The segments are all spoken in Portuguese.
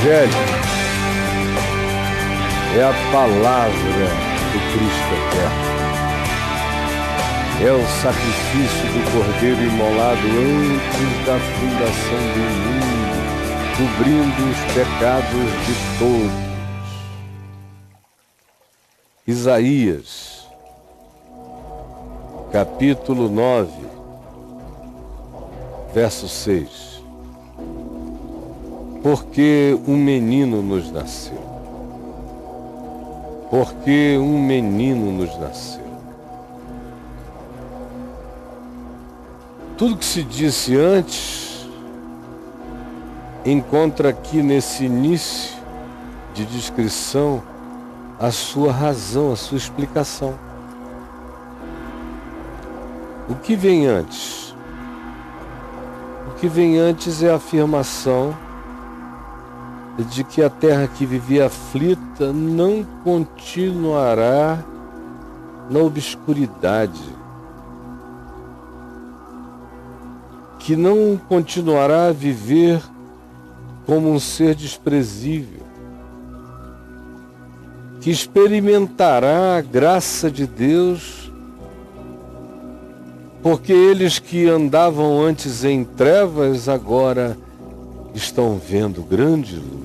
Evangelho é a palavra do Cristo eterno. É o sacrifício do Cordeiro imolado antes da fundação do mundo, cobrindo os pecados de todos. Isaías, capítulo 9, verso 6. Porque um menino nos nasceu. Porque um menino nos nasceu. Tudo que se disse antes encontra aqui nesse início de descrição a sua razão, a sua explicação. O que vem antes? O que vem antes é a afirmação de que a terra que vivia aflita não continuará na obscuridade, que não continuará a viver como um ser desprezível, que experimentará a graça de Deus, porque eles que andavam antes em trevas agora estão vendo grande luz.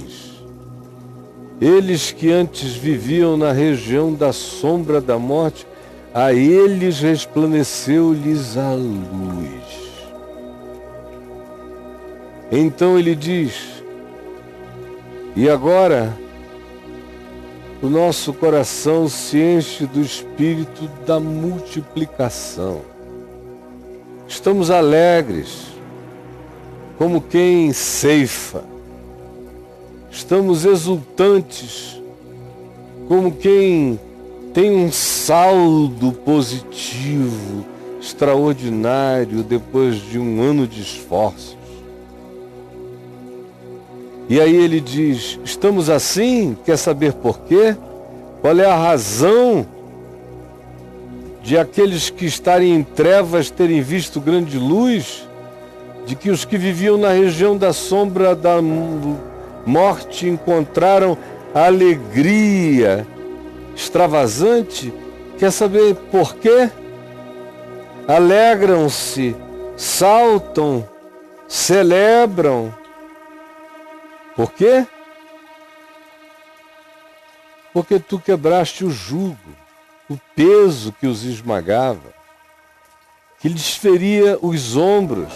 Eles que antes viviam na região da sombra da morte, a eles resplandeceu-lhes a luz. Então ele diz, e agora o nosso coração se enche do espírito da multiplicação. Estamos alegres, como quem ceifa. Estamos exultantes, como quem tem um saldo positivo, extraordinário, depois de um ano de esforços. E aí ele diz, estamos assim? Quer saber por quê? Qual é a razão de aqueles que estarem em trevas terem visto grande luz? De que os que viviam na região da sombra da morte encontraram alegria extravasante? Quer saber por quê? Alegram-se, saltam, celebram. Por quê? Porque tu quebraste o jugo, o peso que os esmagava, que lhes feria os ombros,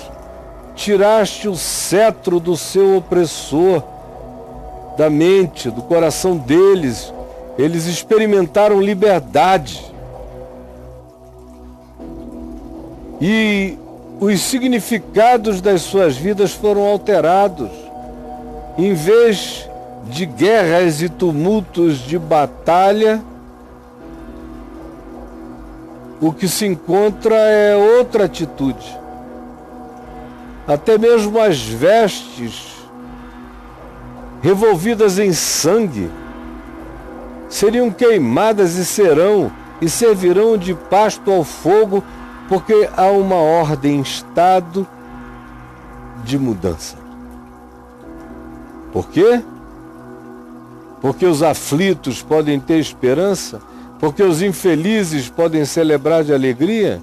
tiraste o cetro do seu opressor, da mente, do coração deles. Eles experimentaram liberdade. E os significados das suas vidas foram alterados. Em vez de guerras e tumultos de batalha, o que se encontra é outra atitude. Até mesmo as vestes revolvidas em sangue seriam queimadas e servirão de pasto ao fogo, porque há uma ordem em estado de mudança. Por quê? Porque os aflitos podem ter esperança, porque os infelizes podem celebrar de alegria,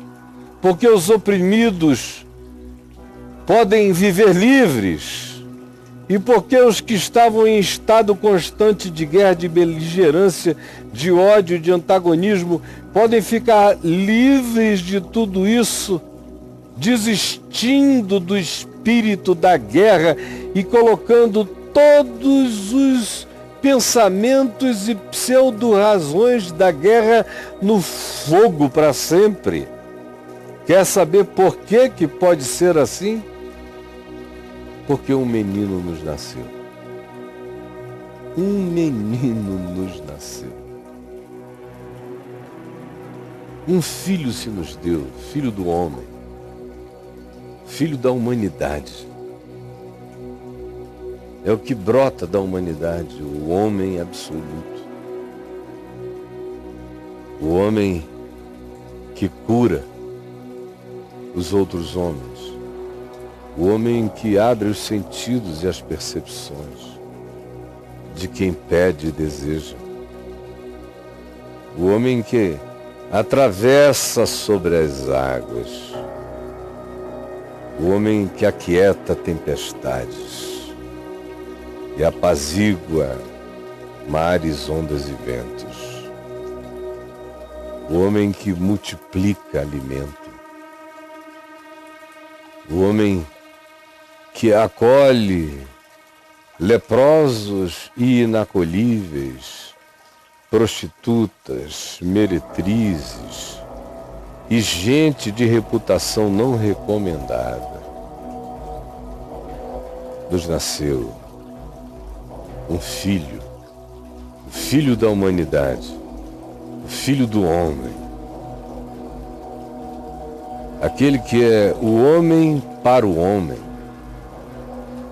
porque os oprimidos podem viver livres, e porque os que estavam em estado constante de guerra, de beligerância, de ódio, de antagonismo, podem ficar livres de tudo isso, desistindo do espírito da guerra e colocando todos os pensamentos e pseudo-razões da guerra no fogo para sempre. Quer saber por que pode ser assim? Porque um menino nos nasceu. Um menino nos nasceu. Um filho se nos deu, filho do homem, filho da humanidade. É o que brota da humanidade, o homem absoluto. O homem que cura os outros homens. O homem que abre os sentidos e as percepções. de quem pede e deseja. O homem que atravessa sobre as águas. O homem que aquieta tempestades e apazigua mares, ondas e ventos. O homem que multiplica alimento. O homem que acolhe leprosos e inacolíveis, prostitutas, meretrizes e gente de reputação não recomendada. Nos nasceu um filho, o filho da humanidade, o filho do homem, aquele que é o homem para o homem,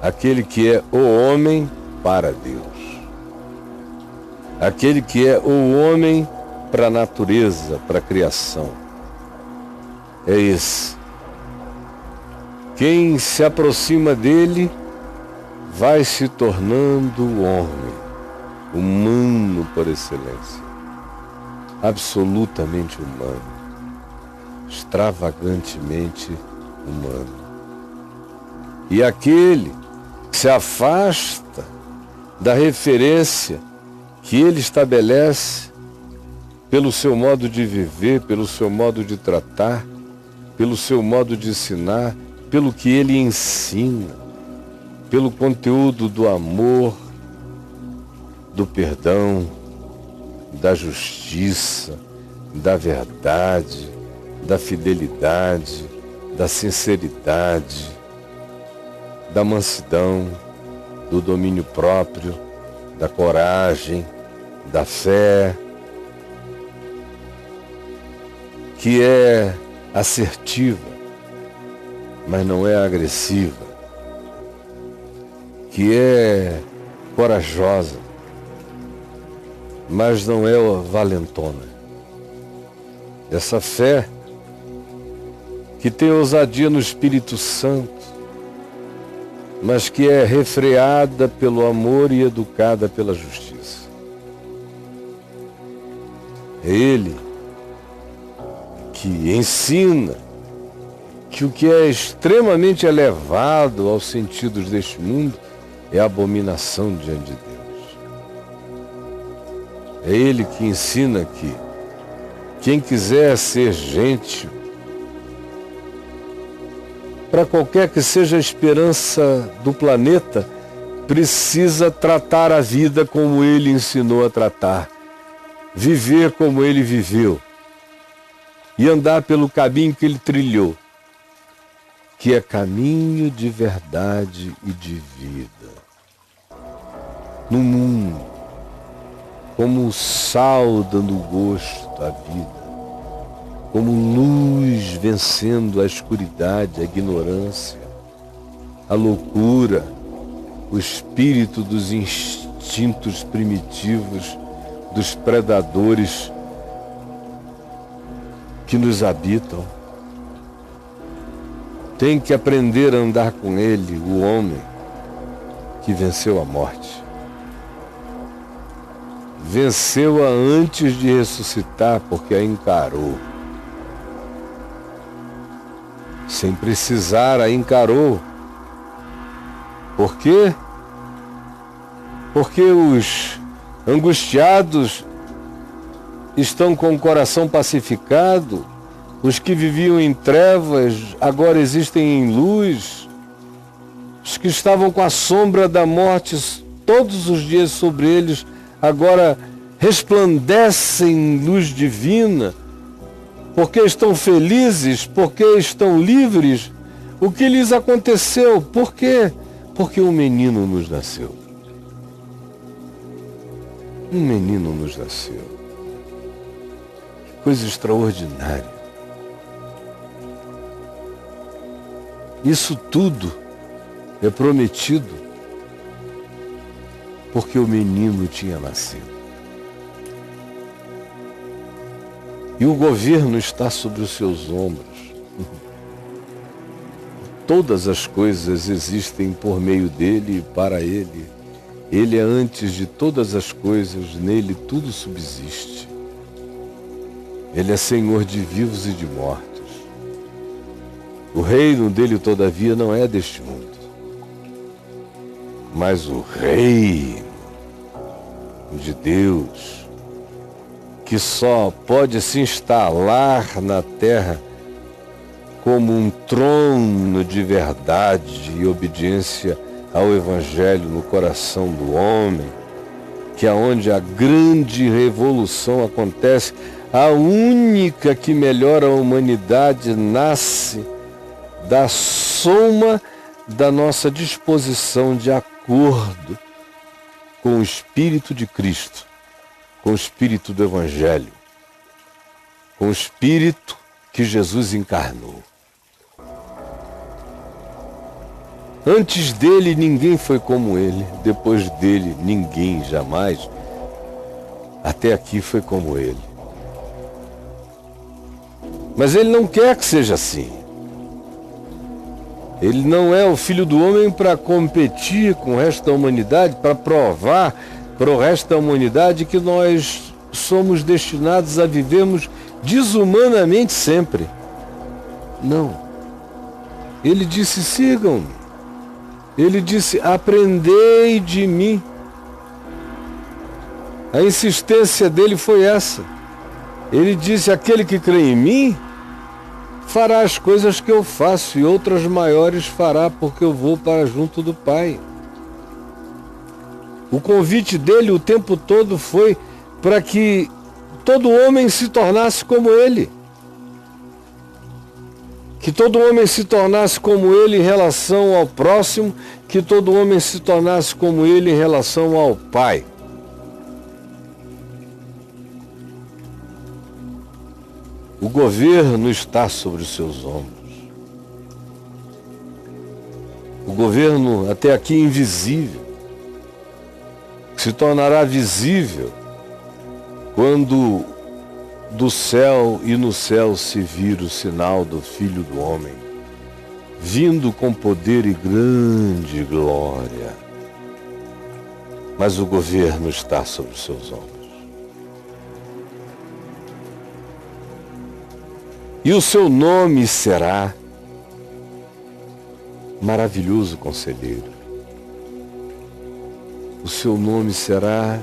aquele que é o homem para Deus, aquele que é o homem para a natureza, para a criação. É esse. Quem se aproxima dele vai se tornando homem, humano por excelência, absolutamente humano, extravagantemente humano. E aquele que se afasta da referência que ele estabelece pelo seu modo de viver, pelo seu modo de tratar, pelo seu modo de ensinar, pelo que ele ensina, pelo conteúdo do amor, do perdão, da justiça, da verdade, da fidelidade, da sinceridade, da mansidão, do domínio próprio, da coragem, da fé, que é assertiva, mas não é agressiva, que é corajosa, mas não é valentona. Essa fé que tem ousadia no Espírito Santo, mas que é refreada pelo amor e educada pela justiça. É Ele que ensina que o que é extremamente elevado aos sentidos deste mundo é abominação diante de Deus. É Ele que ensina que quem quiser ser gente, para qualquer que seja a esperança do planeta, precisa tratar a vida como Ele ensinou a tratar, viver como Ele viveu e andar pelo caminho que Ele trilhou, que é caminho de verdade e de vida. No mundo, como sal dando gosto à vida, como luz vencendo a escuridade, a ignorância, a loucura, o espírito dos instintos primitivos, dos predadores que nos habitam. Tem que aprender a andar com Ele, o homem que venceu a morte. Venceu-a antes de ressuscitar, porque a encarou. Sem precisar, a encarou. Por quê? Porque os angustiados estão com o coração pacificado, os que viviam em trevas agora existem em luz, os que estavam com a sombra da morte todos os dias sobre eles agora resplandecem em luz divina, porque estão felizes, porque estão livres. O que lhes aconteceu? Por quê? Porque um menino nos nasceu. Um menino nos nasceu. Que coisa extraordinária. Isso tudo é prometido porque o menino tinha nascido. E o governo está sobre os seus ombros. Todas as coisas existem por meio dele e para ele. Ele é antes de todas as coisas, nele tudo subsiste. Ele é Senhor de vivos e de mortos. O reino dele, todavia, não é deste mundo, mas o reino de Deus, que só pode se instalar na terra como um trono de verdade e obediência ao Evangelho no coração do homem, que é onde a grande revolução acontece, a única que melhora a humanidade nasce da soma da nossa disposição de acordo com o Espírito de Cristo, com o Espírito do Evangelho, com o Espírito que Jesus encarnou. Antes dele ninguém foi como ele, depois dele ninguém jamais, até aqui foi como ele. Mas ele não quer que seja assim. Ele não é o Filho do Homem para competir com o resto da humanidade, para provar para o resto da humanidade que nós somos destinados a vivermos desumanamente sempre. Não. Ele disse, sigam-me. Ele disse, aprendei de mim. A insistência dele foi essa. Ele disse, aquele que crê em mim fará as coisas que eu faço e outras maiores fará, porque eu vou para junto do Pai. O convite dele o tempo todo foi para que todo homem se tornasse como ele. Que todo homem se tornasse como ele em relação ao próximo, que todo homem se tornasse como ele em relação ao Pai. O governo está sobre os seus ombros. O governo, até aqui invisível, se tornará visível quando do céu e no céu se vir o sinal do Filho do Homem, vindo com poder e grande glória. Mas o governo está sobre os seus ombros. E o seu nome será Maravilhoso Conselheiro. O seu nome será,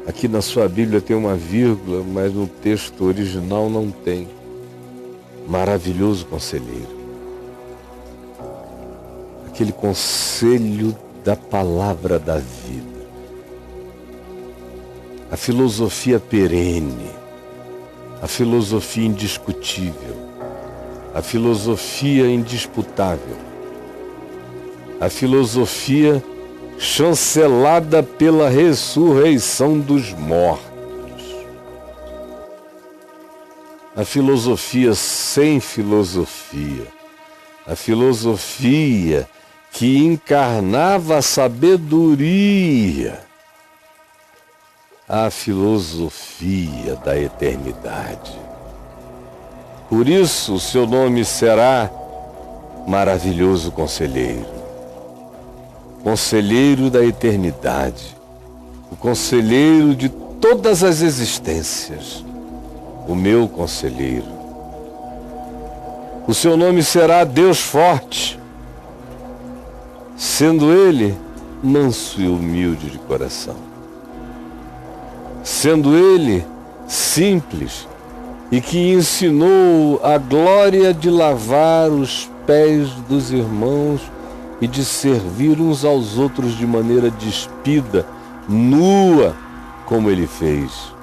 aqui na sua Bíblia tem uma vírgula, mas no texto original não tem. Maravilhoso Conselheiro. Aquele conselho da palavra da vida. A filosofia perene. A filosofia indiscutível, a filosofia indisputável, a filosofia chancelada pela ressurreição dos mortos, a filosofia sem filosofia, a filosofia que encarnava a sabedoria, a filosofia da eternidade. Por isso, o seu nome será Maravilhoso Conselheiro. Conselheiro da eternidade. O conselheiro de todas as existências. O meu conselheiro. O seu nome será Deus Forte, sendo ele manso e humilde de coração. Sendo ele simples e que ensinou a glória de lavar os pés dos irmãos e de servir uns aos outros de maneira despida, nua, como ele fez.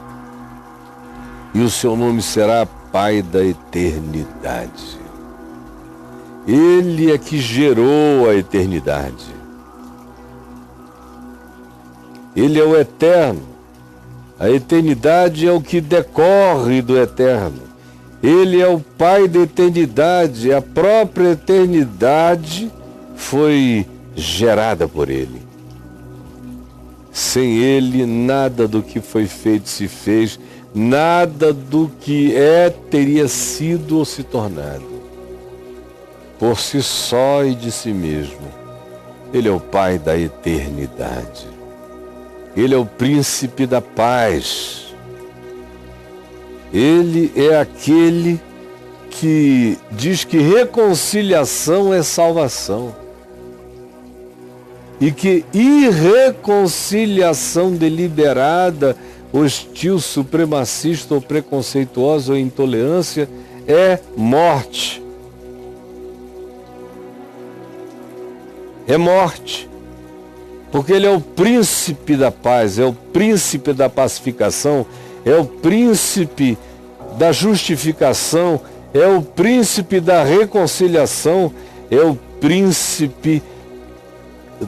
E o seu nome será Pai da eternidade. Ele é que gerou a eternidade. Ele é o eterno. A eternidade é o que decorre do eterno. Ele é o Pai da eternidade. A própria eternidade foi gerada por ele. Sem ele, nada do que foi feito se fez, nada do que é teria sido ou se tornado. Por si só e de si mesmo, ele é o Pai da eternidade. Ele é o príncipe da paz. Ele é aquele que diz que reconciliação é salvação. E que irreconciliação deliberada, hostil, supremacista ou preconceituosa ou intolerância é morte. É morte. Porque ele é o príncipe da paz, é o príncipe da pacificação, é o príncipe da justificação, é o príncipe da reconciliação, é o príncipe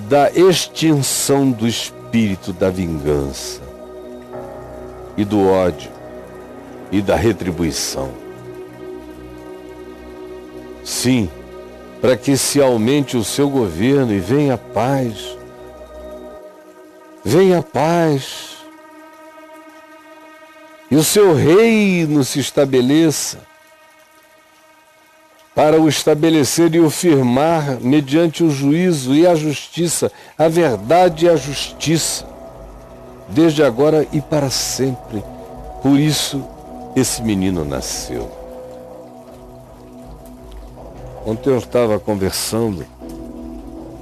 da extinção do espírito da vingança e do ódio e da retribuição. Sim, para que se aumente o seu governo e venha a paz. Venha a paz. E o seu reino se estabeleça, para o estabelecer e o firmar mediante o juízo e a justiça, a verdade e a justiça, desde agora e para sempre. Por isso esse menino nasceu. Ontem eu estava conversando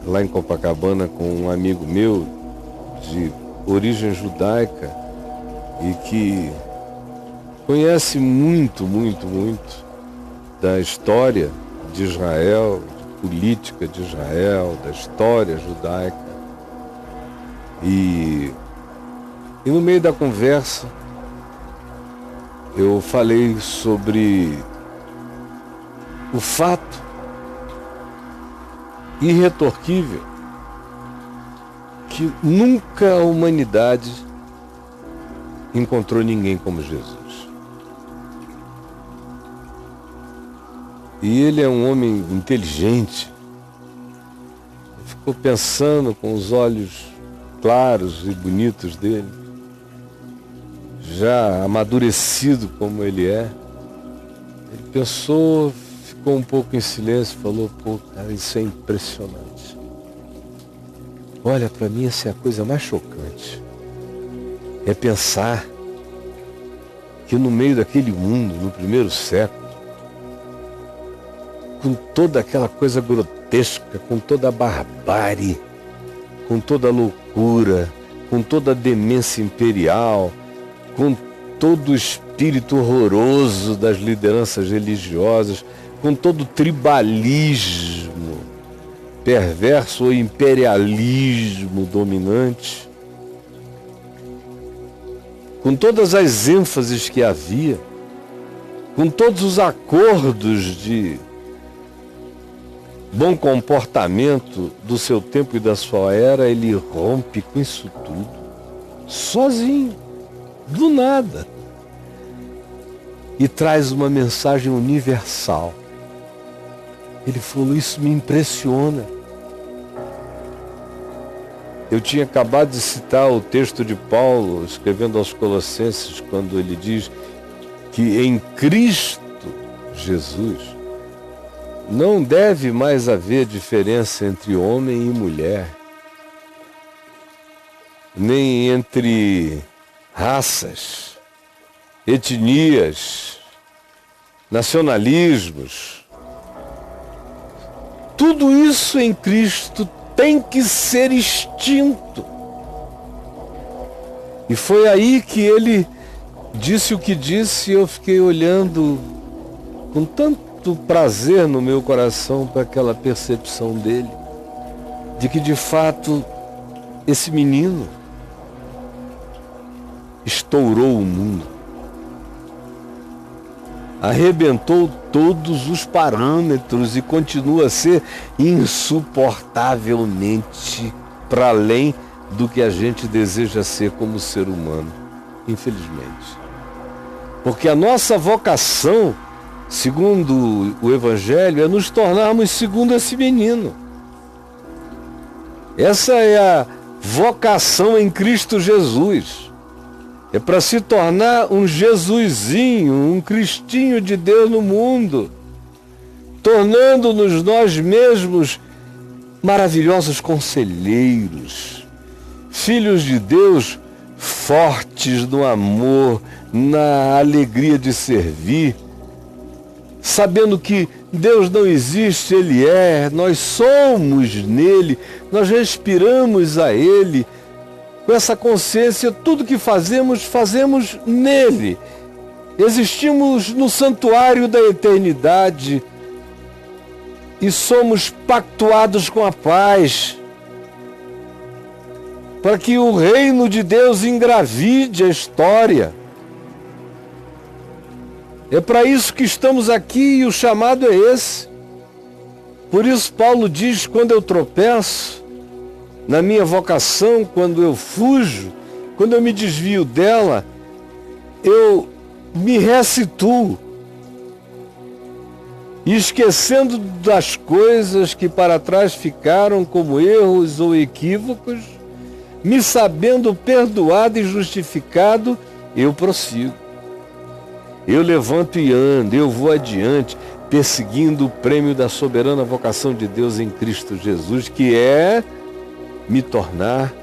lá em Copacabana com um amigo meu de origem judaica e que conhece muito da história de Israel, de política de Israel, da história judaica. E no meio da conversa eu falei sobre o fato irretorquível que nunca a humanidade encontrou ninguém como Jesus. E ele é um homem inteligente. Ficou pensando com os olhos claros e bonitos dele, já amadurecido como ele é. Ele pensou, ficou um pouco em silêncio, falou: pô, cara, isso é impressionante. Olha, para mim essa é a coisa mais chocante. É pensar que no meio daquele mundo, no primeiro século, com toda aquela coisa grotesca, com toda a barbárie, com toda a loucura, com toda a demência imperial, com todo o espírito horroroso das lideranças religiosas, com todo o tribalismo perverso ou imperialismo dominante, com todas as ênfases que havia, com todos os acordos de bom comportamento do seu tempo e da sua era, ele rompe com isso tudo, sozinho, do nada, e traz uma mensagem universal. Ele falou: isso me impressiona. Eu tinha acabado de citar o texto de Paulo, escrevendo aos Colossenses, quando ele diz que em Cristo Jesus não deve mais haver diferença entre homem e mulher, nem entre raças, etnias, nacionalismos. Tudo isso em Cristo tem que ser extinto. E foi aí que ele disse o que disse, e eu fiquei olhando com tanto prazer no meu coração para aquela percepção dele, de que de fato esse menino estourou o mundo, arrebentou todos os parâmetros e continua a ser insuportavelmente para além do que a gente deseja ser como ser humano, infelizmente. Porque a nossa vocação, segundo o Evangelho, é nos tornarmos segundo esse menino. Essa é a vocação em Cristo Jesus. É para se tornar um Jesusinho, um Cristinho de Deus no mundo, tornando-nos nós mesmos maravilhosos conselheiros, filhos de Deus fortes no amor, na alegria de servir, sabendo que Deus não existe, Ele é, nós somos nele, nós respiramos a Ele, com essa consciência, tudo que fazemos, fazemos nele. Existimos no santuário da eternidade e somos pactuados com a paz, para que o reino de Deus engravide a história. É para isso que estamos aqui e o chamado é esse. Por isso Paulo diz, quando eu tropeço na minha vocação, quando eu fujo, quando eu me desvio dela, eu me ressituo, e esquecendo das coisas que para trás ficaram como erros ou equívocos, me sabendo perdoado e justificado, eu prossigo. Eu levanto e ando, eu vou adiante, perseguindo o prêmio da soberana vocação de Deus em Cristo Jesus, que é me tornar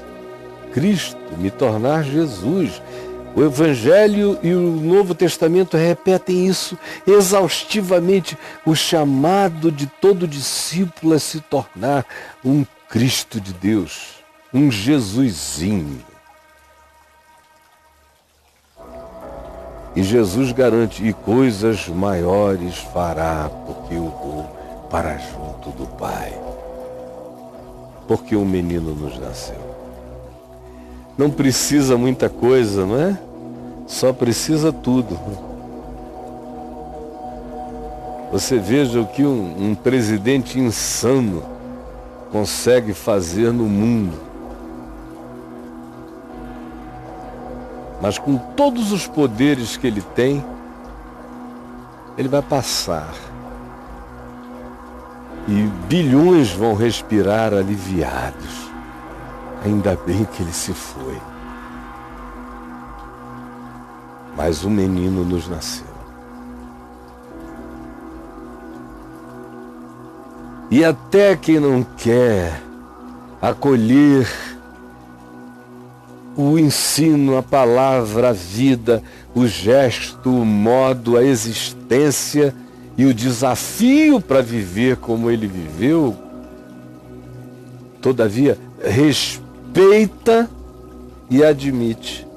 Cristo, me tornar Jesus. O Evangelho e o Novo Testamento repetem isso exaustivamente. O chamado de todo discípulo é se tornar um Cristo de Deus, um Jesusinho. E Jesus garante, e coisas maiores fará, porque eu vou para junto do Pai. Porque um menino nos nasceu. Não precisa muita coisa, não é? Só precisa tudo. Você veja o que um presidente insano consegue fazer no mundo. Mas com todos os poderes que ele tem, ele vai passar. E bilhões vão respirar aliviados. Ainda bem que ele se foi. Mas um menino nos nasceu. E até quem não quer acolher o ensino, a palavra, a vida, o gesto, o modo, a existência e o desafio para viver como ele viveu, todavia, respeita e admite.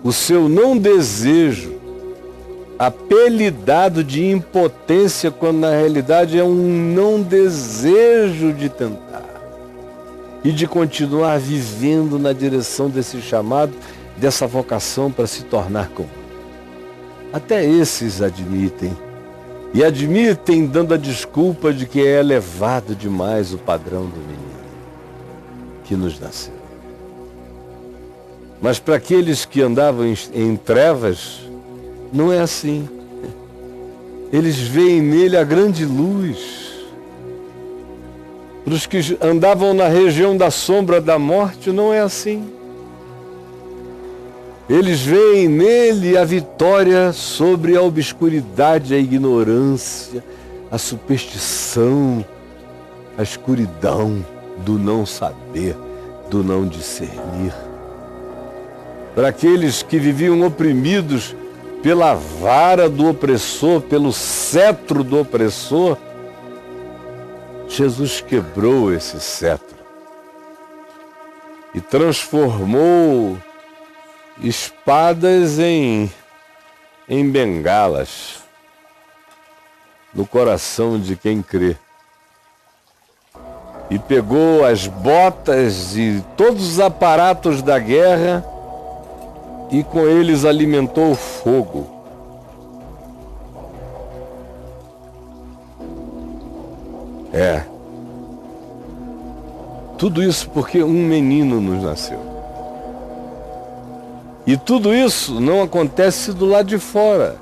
O seu não desejo, apelidado de impotência, quando na realidade é um não desejo de tentar e de continuar vivendo na direção desse chamado, dessa vocação para se tornar comum. Até esses admitem. E admitem dando a desculpa de que é elevado demais o padrão do menino que nos nasceu. Mas para aqueles que andavam em trevas, não é assim. Eles veem nele a grande luz. Para os que andavam na região da sombra da morte, não é assim. Eles veem nele a vitória sobre a obscuridade, a ignorância, a superstição, a escuridão do não saber, do não discernir. Para aqueles que viviam oprimidos pela vara do opressor, pelo cetro do opressor, Jesus quebrou esse cetro e transformou espadas em bengalas no coração de quem crê. E pegou as botas e todos os aparatos da guerra e com eles alimentou o fogo. Tudo isso porque um menino nos nasceu. E tudo isso não acontece do lado de fora.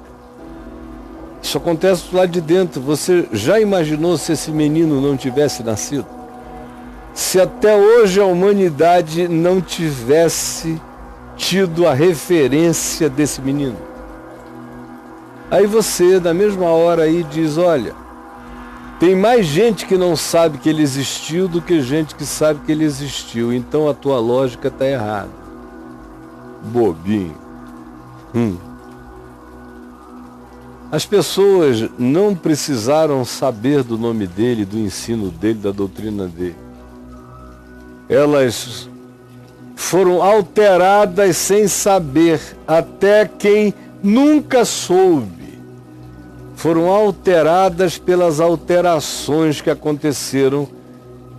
Isso acontece do lado de dentro. Você já imaginou se esse menino não tivesse nascido? Se até hoje a humanidade não tivesse tido a referência desse menino? Aí você, na mesma hora aí, diz, olha, Tem mais gente que não sabe que ele existiu do que gente que sabe que ele existiu. Então a tua lógica está errada. Bobinho. As pessoas não precisaram saber do nome dele, do ensino dele, da doutrina dele. Elas foram alteradas sem saber, até quem nunca soube. Foram alteradas pelas alterações que aconteceram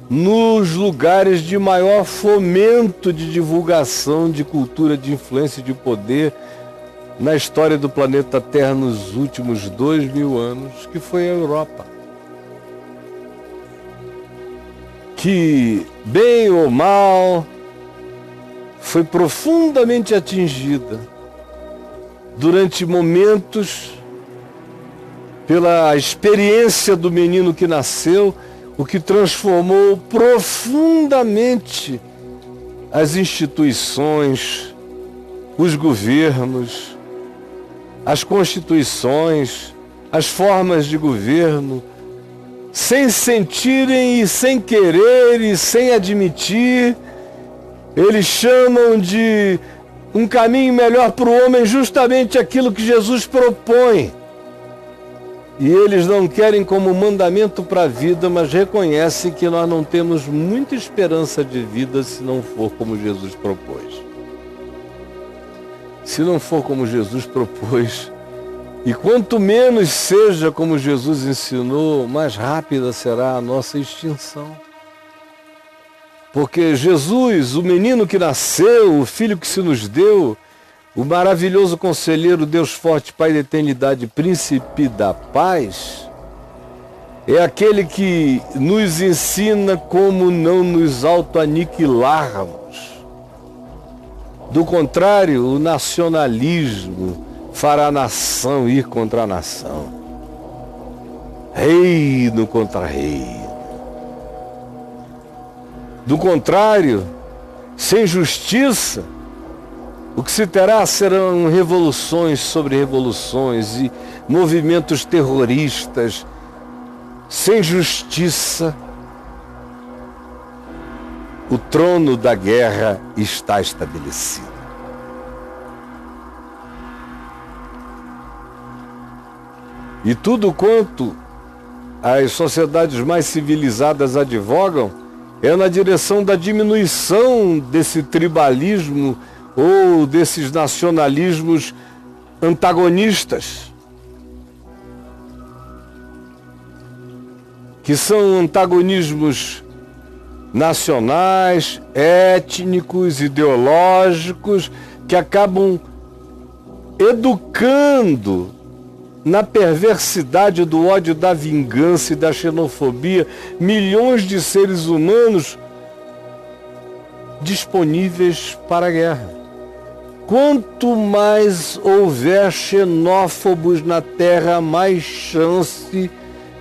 nos lugares de maior fomento de divulgação, de cultura, de influência e de poder na história do planeta Terra nos últimos 2000 anos, que foi a Europa. Que, bem ou mal, foi profundamente atingida durante momentos pela experiência do menino que nasceu, o que transformou profundamente as instituições, os governos, as constituições, as formas de governo, sem sentirem e sem querer e sem admitir. Eles chamam de um caminho melhor para o homem justamente aquilo que Jesus propõe. E eles não querem como mandamento para a vida, mas reconhecem que nós não temos muita esperança de vida se não for como Jesus propôs. Se não for como Jesus propôs, e quanto menos seja como Jesus ensinou, mais rápida será a nossa extinção. Porque Jesus, o menino que nasceu, o filho que se nos deu, o maravilhoso conselheiro, Deus forte, Pai da eternidade, príncipe da paz, é aquele que nos ensina como não nos autoaniquilarmos. Do contrário, o nacionalismo fará a nação ir contra a nação. Reino contra reino. Do contrário, sem justiça, o que se terá serão revoluções sobre revoluções e movimentos terroristas. Sem justiça, o trono da guerra está estabelecido. E tudo quanto as sociedades mais civilizadas advogam é na direção da diminuição desse tribalismo ou desses nacionalismos antagonistas, que são antagonismos nacionais, étnicos, ideológicos, que acabam educando na perversidade do ódio, da vingança e da xenofobia milhões de seres humanos disponíveis para a guerra. Quanto mais houver xenófobos na terra, mais chance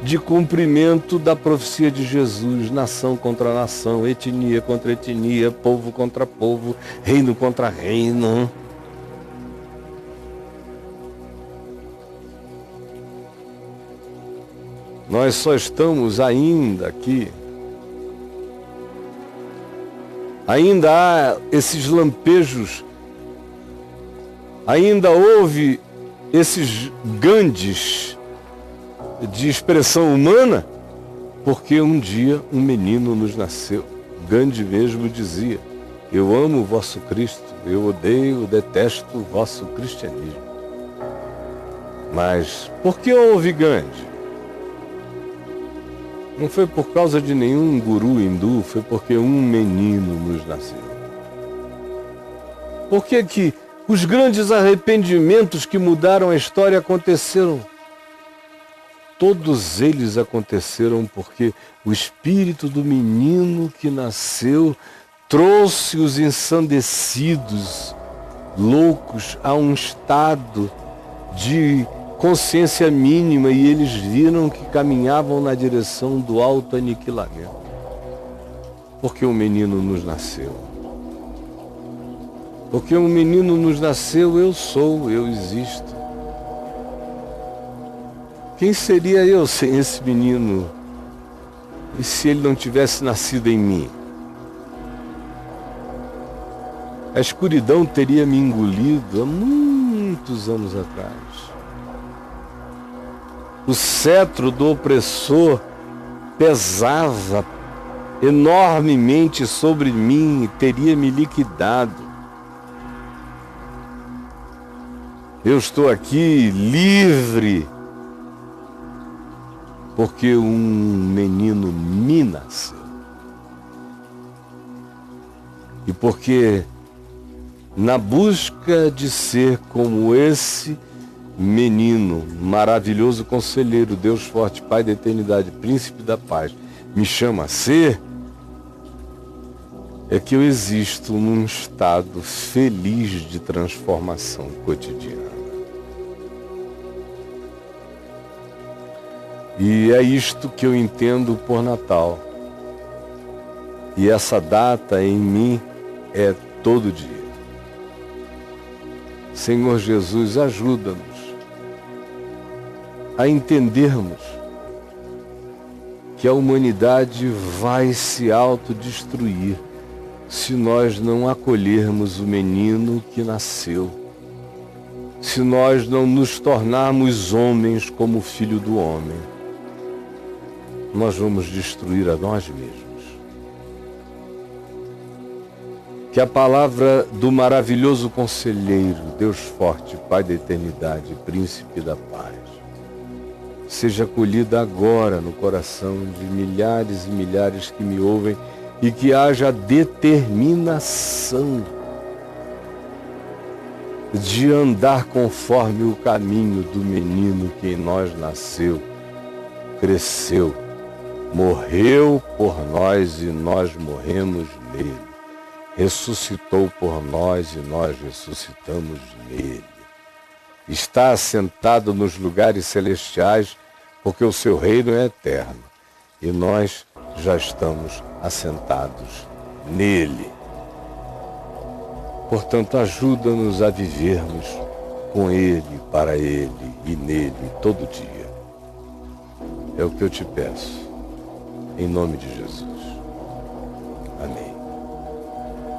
de cumprimento da profecia de Jesus, nação contra nação, etnia contra etnia, povo contra povo, reino contra reino. Nós só estamos ainda aqui. Ainda há esses lampejos, ainda houve esses Gandhis de expressão humana, porque um dia um menino nos nasceu. Gandhi mesmo dizia: eu amo o vosso Cristo, eu odeio, detesto o vosso cristianismo. Mas por que houve Gandhi? Não foi por causa de nenhum guru hindu, foi porque um menino nos nasceu. Por que que os grandes arrependimentos que mudaram a história aconteceram? Todos eles aconteceram porque o espírito do menino que nasceu trouxe os ensandecidos, loucos, a um estado de consciência mínima, e eles viram que caminhavam na direção do autoaniquilamento. Porque um menino nos nasceu. Porque um menino nos nasceu, eu sou, eu existo. Quem seria eu sem esse menino E se ele não tivesse nascido em mim? A escuridão teria me engolido há muitos anos atrás. O cetro do opressor pesava enormemente sobre mim e teria me liquidado. Eu estou aqui livre, porque um menino me nasceu. E porque na busca de ser como esse menino, maravilhoso conselheiro, Deus forte, Pai da eternidade, príncipe da paz, me chama a ser, é que eu existo num estado feliz de transformação cotidiana. E é isto que eu entendo por Natal. E essa data em mim é todo dia. Senhor Jesus, ajuda-nos a entendermos que a humanidade vai se autodestruir se nós não acolhermos o menino que nasceu, se nós não nos tornarmos homens como o Filho do Homem. Nós vamos destruir a nós mesmos. Que a palavra do maravilhoso conselheiro, Deus forte, Pai da eternidade, príncipe da paz, seja acolhida agora no coração de milhares e milhares que me ouvem e que haja determinação de andar conforme o caminho do menino que em nós nasceu, cresceu, morreu por nós e nós morremos nele. Ressuscitou por nós e nós ressuscitamos nele. Está assentado nos lugares celestiais, porque o seu reino é eterno. E nós já estamos assentados nele. Portanto, ajuda-nos a vivermos com ele, para ele e nele todo dia. É o que eu te peço, em nome de Jesus. Amém.